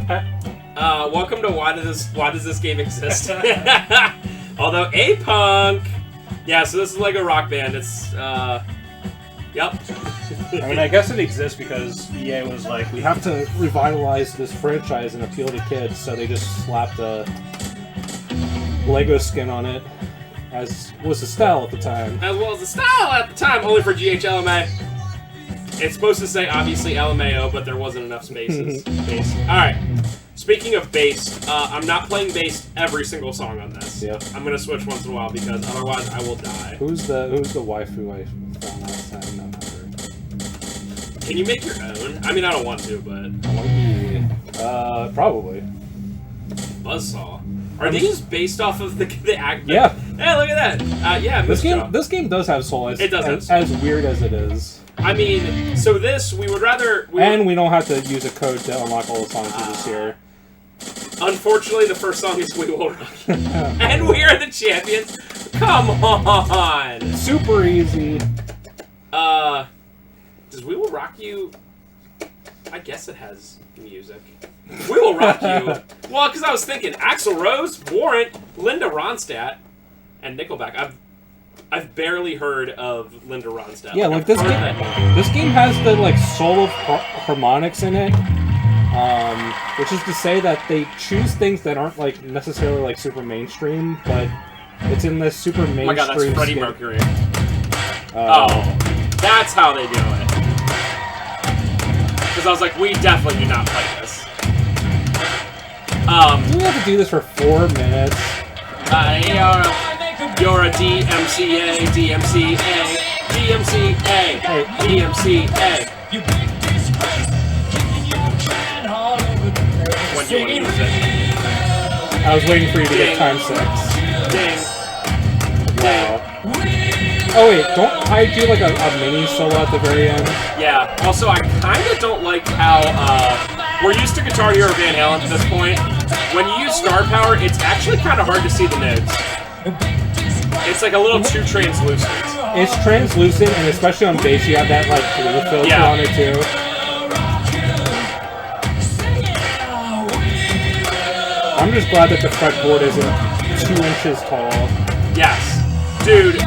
Welcome to Why Does This Game Exist? Although A-Punk! Yeah, so this is like a rock band. It's, yep. I mean, I guess it exists because EA was like, we have to revitalize this franchise and appeal to kids, so they just slapped a Lego skin on it, as was the style at the time. As well as the style at the time, only for GHLMA. It's supposed to say, obviously, LMAO, but there wasn't enough spaces. Bass. Alright. Speaking of bass, I'm not playing bass every single song on this. Yep. I'm gonna switch once in a while because otherwise I will die. Who's the waifu I found last time? Not her. Can you make your own? I mean, I don't want to, but... Probably. Buzzsaw. Are these based off of the act? Yeah. Hey, look at that. Yeah, this game does have soul. It does have soul. As weird as it is. I mean, so this, we would rather... We don't have to use a code to unlock all the songs for this year. Unfortunately, the first song is We Will Rock You. And we are the champions. Come on! Super easy. Does We Will Rock You... I guess it has music. We Will Rock You. Well, because I was thinking Axl Rose, Warrant, Linda Ronstadt, and Nickelback. I've barely heard of Linda Ronstadt. Yeah, like this game has the like soul of harmonics in it, which is to say that they choose things that aren't like necessarily like super mainstream, but it's in this super mainstream. Oh my god, that's Freddie Mercury. That's how they do it. Because I was like, we definitely do not play this. Do we have to do this for 4 minutes? You're a DMCA, DMCA, DMCA, DMCA. When you want to use it. I was waiting for you to get time 6. Ding. Wow. Oh wait, don't I do like a mini solo at the very end? Yeah. Also, I kind of don't like how we're used to Guitar Hero Van Halen at this point. When you use Star Power, it's actually kind of hard to see the notes. It's like a little too translucent. It's translucent, and especially on bass, you have that like blue filter on it too. I'm just glad that the fretboard isn't 2 inches tall. Yes, dude.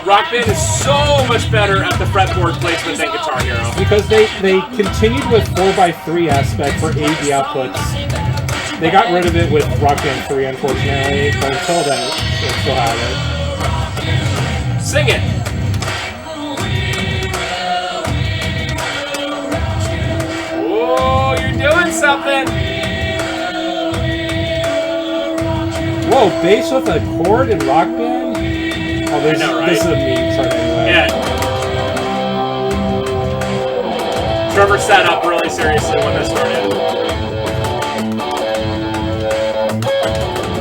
Rock Band is so much better at the fretboard placement than Guitar Hero. Because they continued with 4x3 aspect for AV outputs. They got rid of it with Rock Band 3, unfortunately, but until then, they still had it. Sing it! Oh, you're doing something! Whoa, bass with a chord in Rock Band? Oh, this is a meme chart anyway. Yeah. Trevor sat up really seriously when this started.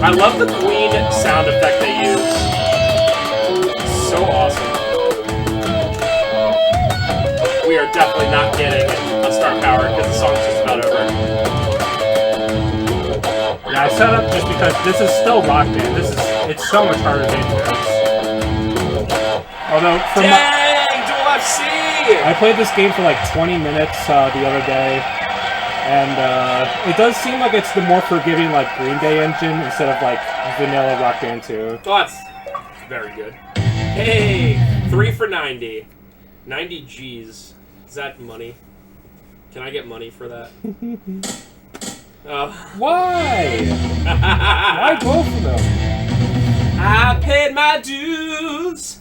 I love the Queen sound effect they use. So awesome. We are definitely not getting a Star Power because the song's just about over. Yeah, I set up just because this is still Rock Band. It's so much harder to hit this. Although, Dual FC! I played this game for like 20 minutes the other day. And it does seem like it's the more forgiving like Green Day engine instead of like vanilla Rock Band 2. Oh, that's very good. Hey, 3 for 90. 90 G's. Is that money? Can I get money for that? Why? Why both of them? I paid my dues.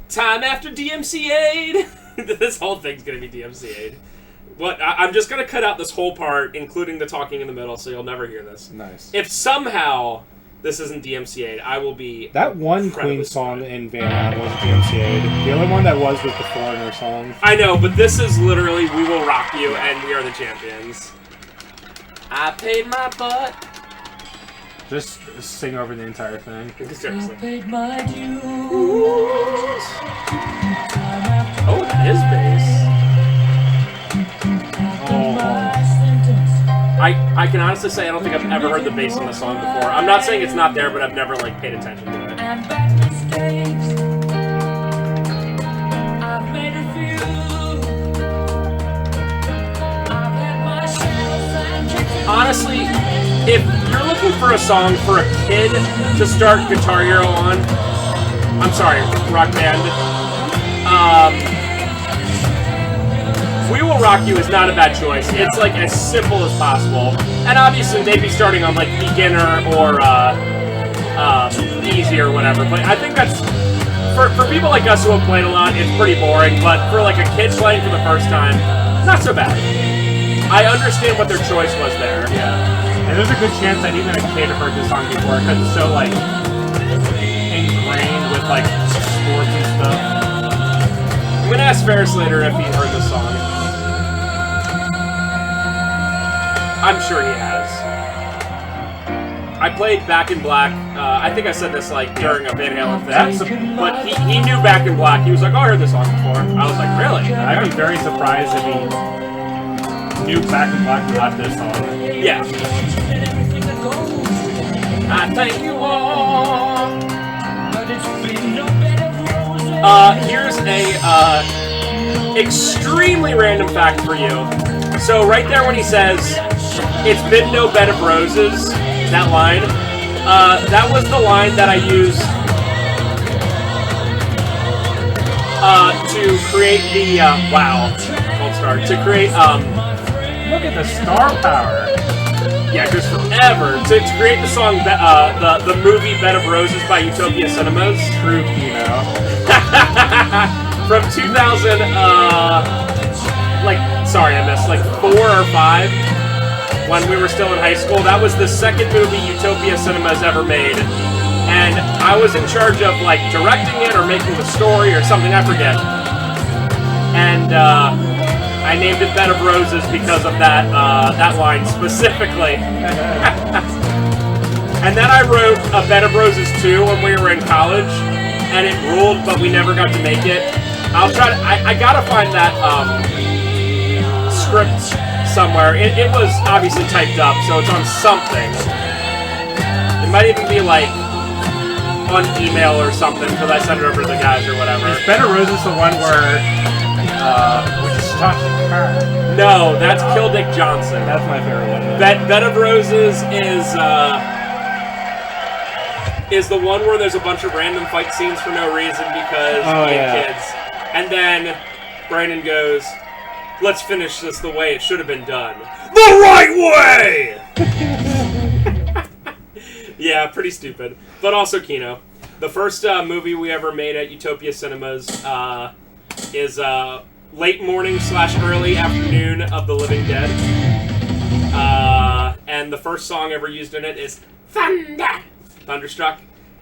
Time after DMCA'd. This whole thing's gonna be DMCA'd. What? I'm just gonna cut out this whole part, including the talking in the middle, so you'll never hear this. Nice. If somehow this isn't DMCA'd, I will be... That one Queen song in Van Halen was DMCA'd. The other one that was the Foreigner song. I know, but this is literally We Will Rock You, and we are the champions. I paid my butt. Just sing over the entire thing. Seriously. I paid my dues. Oh, that is bass. I can honestly say I don't think I've ever heard the bass in the song before. I'm not saying it's not there, but I've never like paid attention to it. I've made a few. honestly, if you're looking for a song for a kid to start Guitar Hero on, I'm sorry, Rock Band. We Will Rock You is not a bad choice. It's like as simple as possible. And obviously they'd be starting on like beginner or easy or whatever. But I think that's, for people like us who have played a lot, it's pretty boring. But for like a kid playing for the first time, not so bad. I understand what their choice was there. Yeah. And there's a good chance that even a kid heard this song before because it's so like ingrained with like sports and stuff. I'm gonna ask Ferris later if he heard this song. I'm sure he has. I played Back in Black. I think I said this like during a Van Halen thing. But he knew Back in Black. He was like, "Oh, I heard this song before." I was like, "Really?" I'd be very surprised if he knew Back in Black without this song. Yeah. I thank you all. Here's a extremely random fact for you. So right there when he says, "It's been no bed of roses," that line, that was the line that I used to create the, wow, cold start, to create, Look at the star power. yeah, it goes forever, to create the song, the movie Bed of Roses by Utopia Cinemas. True, you know. From 2000, sorry, I missed, like 4 or 5, when we were still in high school. That was the second movie Utopia Cinemas ever made. And I was in charge of, like, directing it or making the story or something, I forget. And, I named it Bed of Roses because of that line specifically. And then I wrote a Bed of Roses 2 when we were in college, and it ruled, but we never got to make it. I'll try to, I gotta find that, script somewhere. It was obviously typed up, so it's on something. It might even be like on email or something, because I sent it over to the guys or whatever. Is Bed of Roses the one where which is Tasha Carr? No, that's Kill Dick Johnson. That's my favorite one. Bed of Roses is the one where there's a bunch of random fight scenes for no reason because kids. And then Brandon goes, "Let's finish this the way it should have been done. The right way!" Yeah, pretty stupid. But also Kino. The first movie we ever made at Utopia Cinemas is late morning / early afternoon of the Living Dead. And the first song ever used in it is Thunder! Thunderstruck.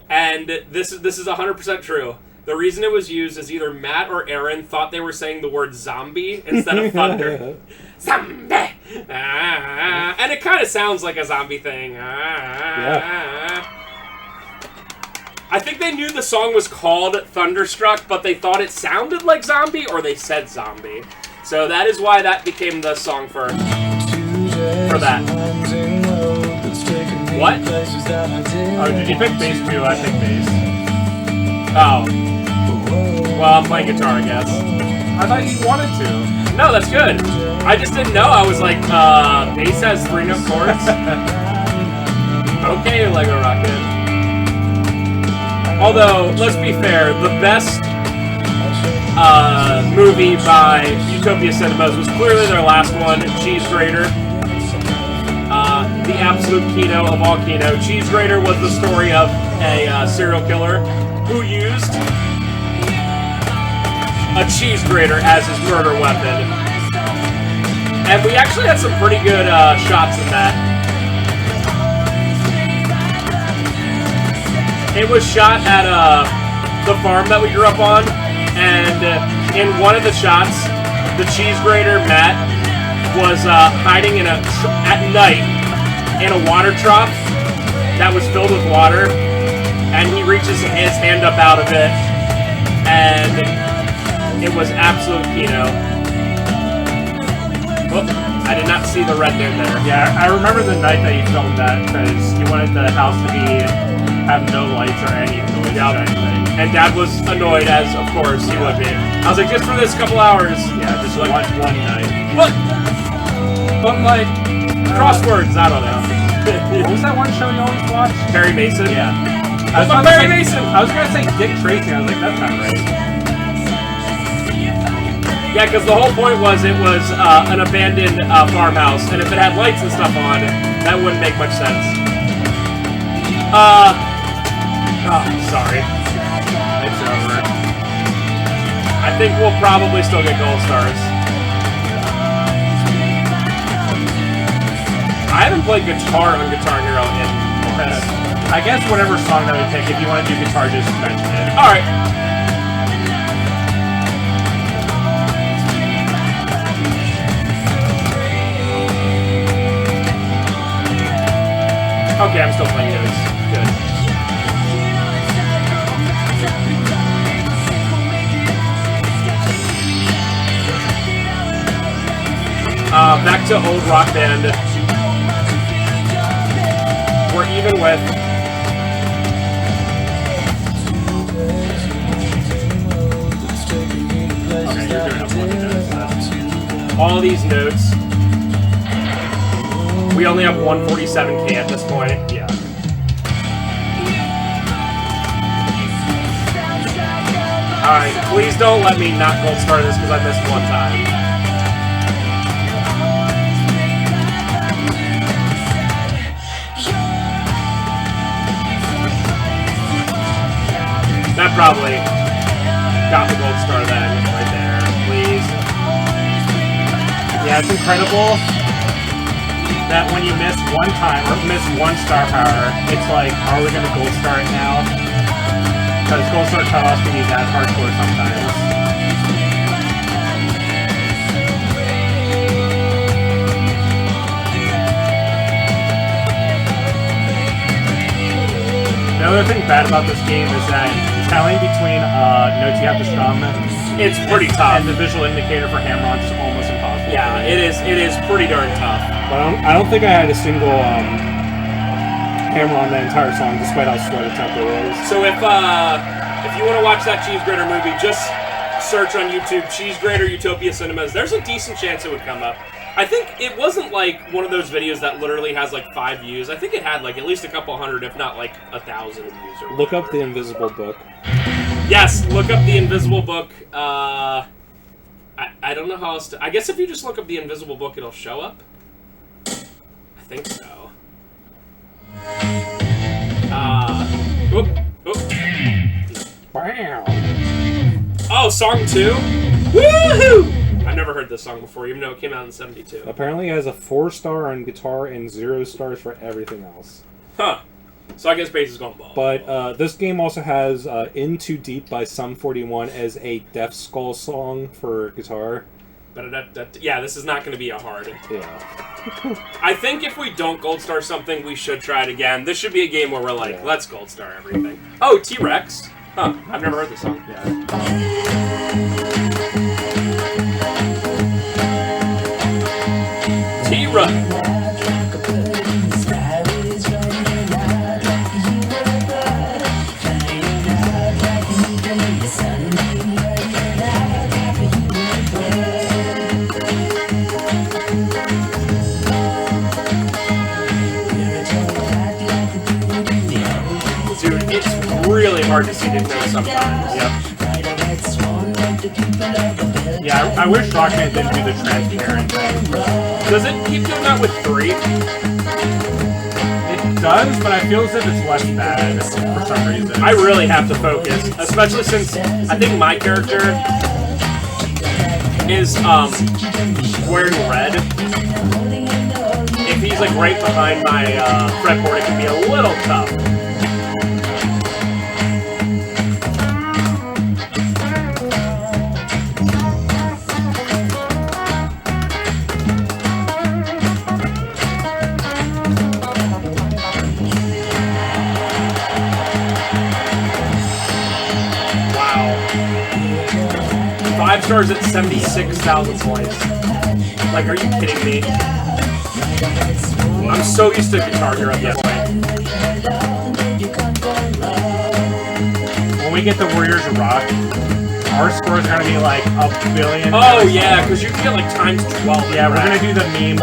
And this is 100% true. The reason it was used is either Matt or Aaron thought they were saying the word zombie instead of thunder. Zombie! And it kind of sounds like a zombie thing. Yeah. I think they knew the song was called Thunderstruck, but they thought it sounded like zombie, or they said zombie. So that is why that became the song for that. What? Oh, did you pick bass too? I picked bass. Oh. Well, I'm playing guitar, I guess. I thought you wanted to. No, that's good. I just didn't know. I was like, bass has 3-note chords? Okay, Lego Rocket. Although, let's be fair, the best movie by Utopia Cinemas was clearly their last one, Cheese Grater. The absolute Kino of all Kino. Cheese Grater was the story of a serial killer who used a cheese grater as his murder weapon. And we actually had some pretty good shots in that. It was shot at the farm that we grew up on, and in one of the shots, the cheese grater, Matt, was hiding at night in a water trough that was filled with water, and he reaches his hand up out of it, and it was absolute Kino. Oh, I did not see the red there. Yeah, I remember the night that you filmed that, because you wanted the house to have no lights or any noise or anything. And Dad was annoyed, as of course he would be. I was like, just for this couple hours. Yeah, just like one night. But like, crosswords. I don't know. What was that one show you always watch? Perry Mason. Yeah. I was Perry Mason. I was gonna say Dick Tracy. I was like, that's not right. Yeah, because the whole point was it was an abandoned farmhouse, and if it had lights and stuff on, that wouldn't make much sense. Oh, sorry. It's over. I think we'll probably still get gold stars. I haven't played guitar on Guitar Hero in months. I guess whatever song that we pick, if you want to do guitar, just mention it. Alright. Okay, I'm still playing those. Good. Back to old rock band. We're even with. Okay, you're doing a bunch of notes. All these notes. We only have 147K at this point. Yeah. Alright, please don't let me not gold star this because I missed one time. That probably got the gold star then, right there. Please. Yeah, it's incredible that when you miss one time, or miss one star power, it's like, are we going to gold star it now? Because gold star cutoffs can be that hardcore sometimes. The other thing bad about this game is that telling between notes you have to strum, It's pretty tough. and the visual indicator for hammer-ons is almost impossible. Yeah, it is pretty darn tough. But I don't think I had a single hammer on that entire song, despite how sweaty tempo was. So if you want to watch that Cheese Grater movie, just search on YouTube Cheese Grater Utopia Cinemas. There's a decent chance it would come up. I think it wasn't like one of those videos that literally has like 5 views. I think it had like at least a couple hundred, if not like 1,000 views. Or Look up The Invisible Book. Yes, look up The Invisible Book. I don't know how else to... I guess if you just look up The Invisible Book, it'll show up. I think so. Whoop, whoop. Wow. Oh, song 2? Woohoo! I've never heard this song before, even though it came out in '72. Apparently, it has a 4-star on guitar and 0 stars for everything else. Huh. So I guess bass is going ball. But this game also has In Too Deep by Sum 41 as a Death Skull song for guitar. Yeah, this is not going to be a hard. Yeah. I think if we don't gold star something, we should try it again. This should be a game where we're like, let's gold star everything. Oh, T-Rex. Huh. I've never heard this song. T-Rex. Dude, it's really hard to see the notes sometimes. Yep. Yeah, I wish Rockman didn't do the transparent thing. Does it keep doing that with 3? It does, but I feel as if it's less bad for some reason. I really have to focus, especially since I think my character is wearing red. If he's like right behind my fretboard, it can be a little tough. Wow. 5 stars at 76,000 points. Like, are you kidding me? I'm so used to Guitar Hero at this point. When we get the Warriors of Rock, our scores are going to be like a billion. Oh, yeah, because you can get like times 12. Yeah, we're going to do the meme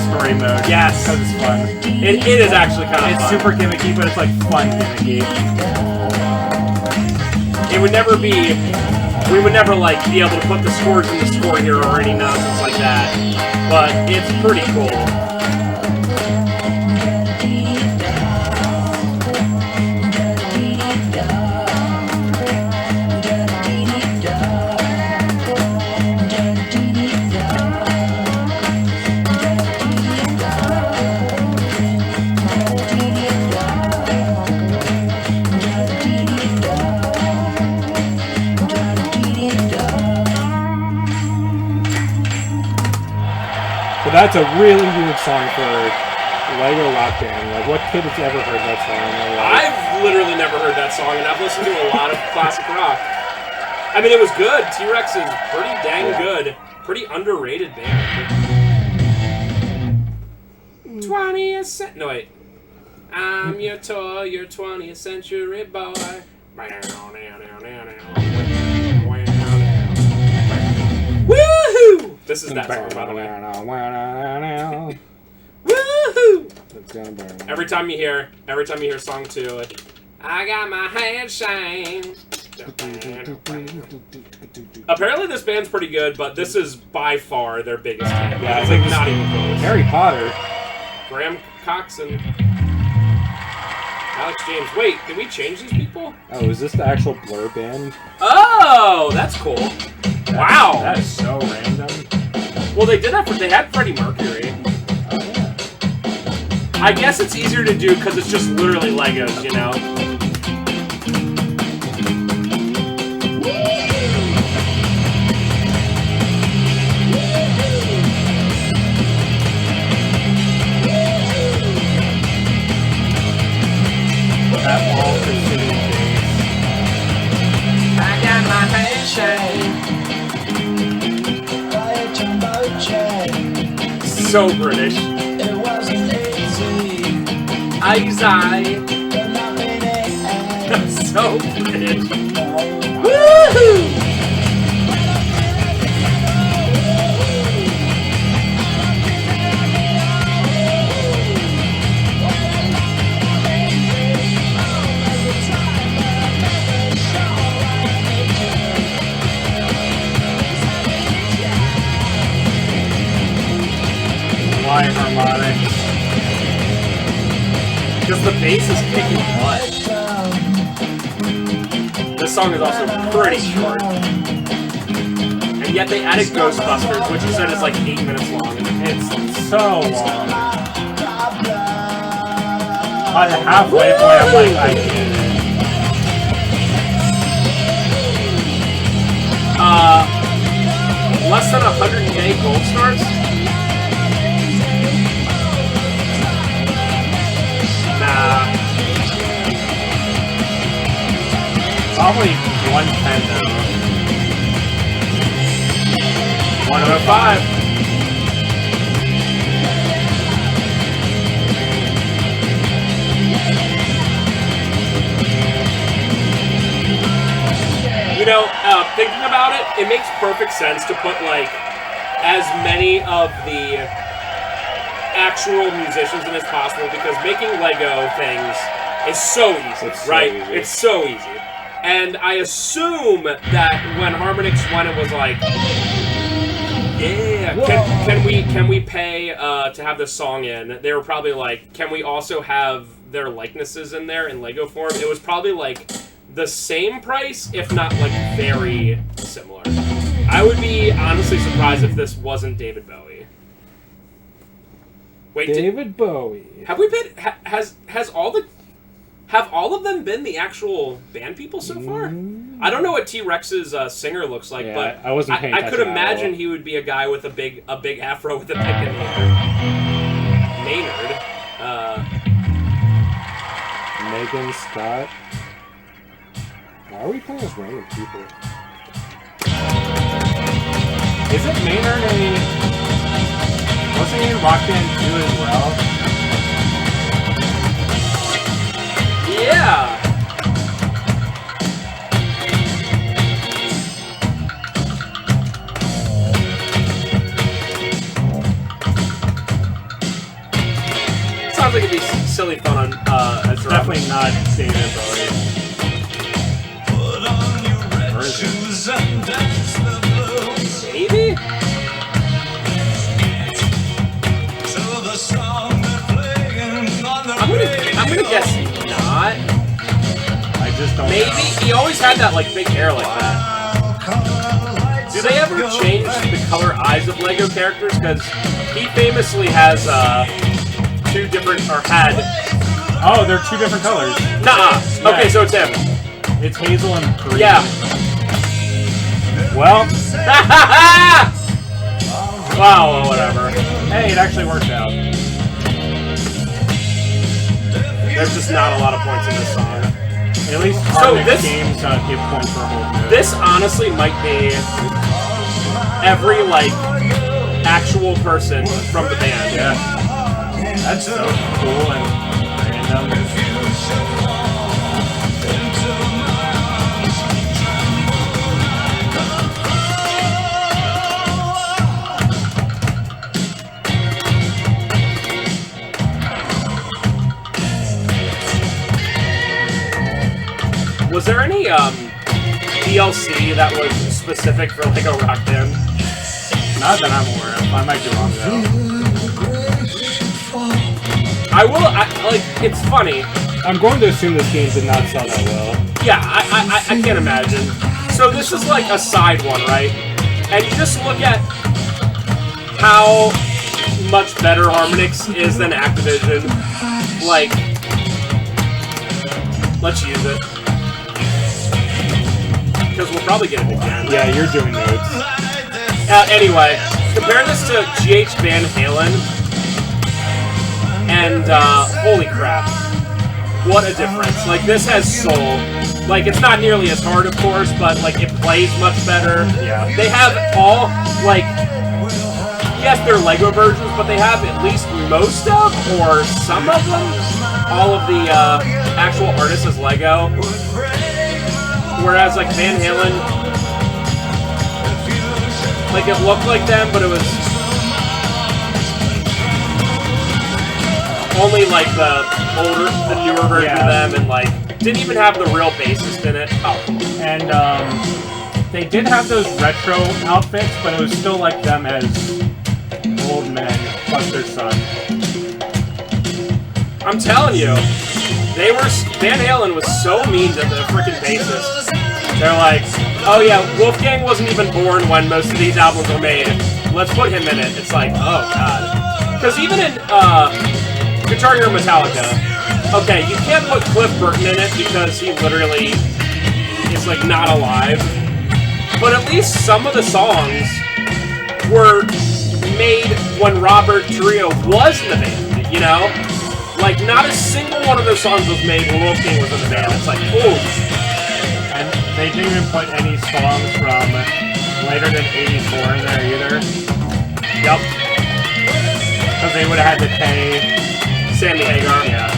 story mode. Yes. Because it's fun. It is actually kind of It's fun. super gimmicky, but it's like fun gimmicky. It would never be... We would never, like, be able to put the scores in the score here or any nonsense like that. But it's pretty cool. But that's a really weird song for Lego Rock Band. Like, what kid has ever heard that song in their life? I've literally never heard that song, and I've listened to a lot of classic rock. I mean, it was good. T-Rex is pretty dang good. Pretty underrated band. 20th century... No, wait. I'm your toy, your 20th century boy. Woohoo! This is that song, by the way. Woohoo! Every time you hear song 2, I got my hand shine. Apparently this band's pretty good, but this is by far their biggest hit. Yeah, it's like not even close. Harry Potter. Graham Cox and Alex James. Wait, did we change these people? Oh, is this the actual Blur band? Oh, that's cool. Wow. That is so random. Well, they did that. They had Freddie Mercury. Oh, yeah. I guess it's easier to do because it's just literally Legos, you know? That all-consuming bass. I got my handshake. So British. It wasn't easy. Isaiah. So British. Woohoo! Why harmonics? Because the bass is kicking butt. This song is also pretty short. And yet they added Ghostbusters, which you said is like 8 minutes long. It's so long. By the halfway point, I'm like, I get it. Less than 100K gold stars? Nah. Probably 110 though. 105. You know, thinking about it, it makes perfect sense to put, like, as many of the actual musicians in as possible, because making Lego things is so easy, It's so right? easy. It's so easy. And I assume that when Harmonix went and was like, yeah, can we pay to have this song in? They were probably like, can we also have their likenesses in there in Lego form? It was probably like the same price, if not like very similar. I would be honestly surprised if this wasn't David Bowie. Wait, David Bowie. have we been? Has all of them been the actual band people so far? I don't know what T-Rex's singer looks like, Yeah, but I wasn't paying I could attention at imagine all. he would be a guy with a big afro with a pick in the Maynard. Megan Scott. Why are we playing as random people? Isn't Maynard wasn't he in Rock Band 2 as well? Yeah. sounds like it'd be silly fun on. It's definitely not David Bowie. Or is it? Maybe. I'm gonna guess not. I just don't Maybe know. he always had that like big hair like that. Do they ever change the color eyes of Lego characters? Because he famously has two different or had. Oh, they're two different colors. Nah. Yeah. Okay, so it's him. It's hazel and green. Yeah. Well, Wow. Whatever. hey, it actually worked out. There's just not a lot of points in this song. At least So Harmonic this- games give points for a whole bit. This honestly might be every like actual person from the band. Yeah. That's so cool and random. Was there any DLC that was specific for Lego Rock Band? Not that I'm aware of. I might be wrong though. It's funny. I'm going to assume this game did not sell that well. Yeah, I can't imagine. So this is like a side one, right? And you just look at how much better Harmonix is than Activision. Like, let's use it. Because we'll probably get it again. Yeah, you're doing notes. Anyway, compare this to GH Van Halen, and holy crap, what a difference! Like this has soul. Like it's not nearly as hard, of course, but like it plays much better. Yeah. They have all like, yes, they're Lego versions, but they have at least most of or some of them. All of the actual artists as Lego. Whereas like Van Halen, like it looked like them, but it was only like the newer version of them, and like didn't even have the real bassist in it. Oh, come on. And they did have those retro outfits, but it was still like them as old men plus their son. I'm telling you, Van Halen was so mean to the freaking bassist. They're like, oh yeah, Wolfgang wasn't even born when most of these albums were made. Let's put him in it. It's like, oh god. Because even in Guitar Hero Metallica, okay, you can't put Cliff Burton in it because he literally is like not alive. But at least some of the songs were made when Robert Trujillo was in the band, you know? Like, not a single one of those songs was made when Wolfgang was in the band. It's like, ooh. And they didn't even put any songs from later than 84 in there either. Yep. Because they would have had to pay. Sammy Hagar. Yeah.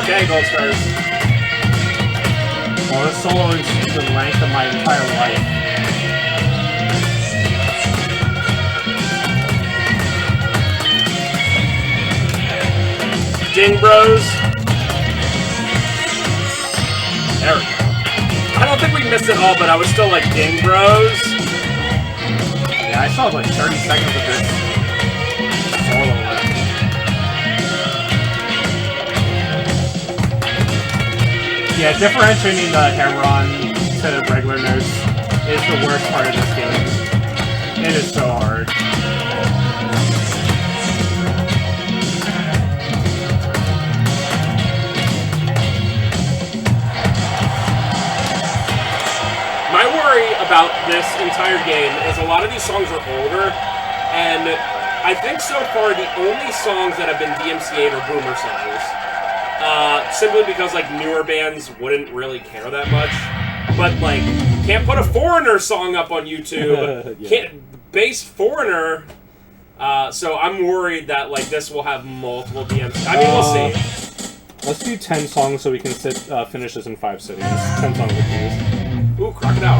Okay, Gold Stars. Well, this solo is the length of my entire life. Ding Bros. There we go. I don't think we missed it all, but I was still like, Ding Bros. Yeah, I saw like 30 seconds of this solo left. Yeah, differentiating the Hammer-On to regular notes is the worst part of this game. It is so hard. My worry about this entire game is a lot of these songs are older, and I think so far the only songs that have been DMCA'd are Boomer songs. Simply because like newer bands wouldn't really care that much. But like, can't put a Foreigner song up on YouTube. Yeah. Can't base Foreigner. So I'm worried that like this will have multiple DMCs. I mean, we'll see. Let's do 10 songs so we can finish this in 5 cities. 10 song reviews. Ooh, Crocodile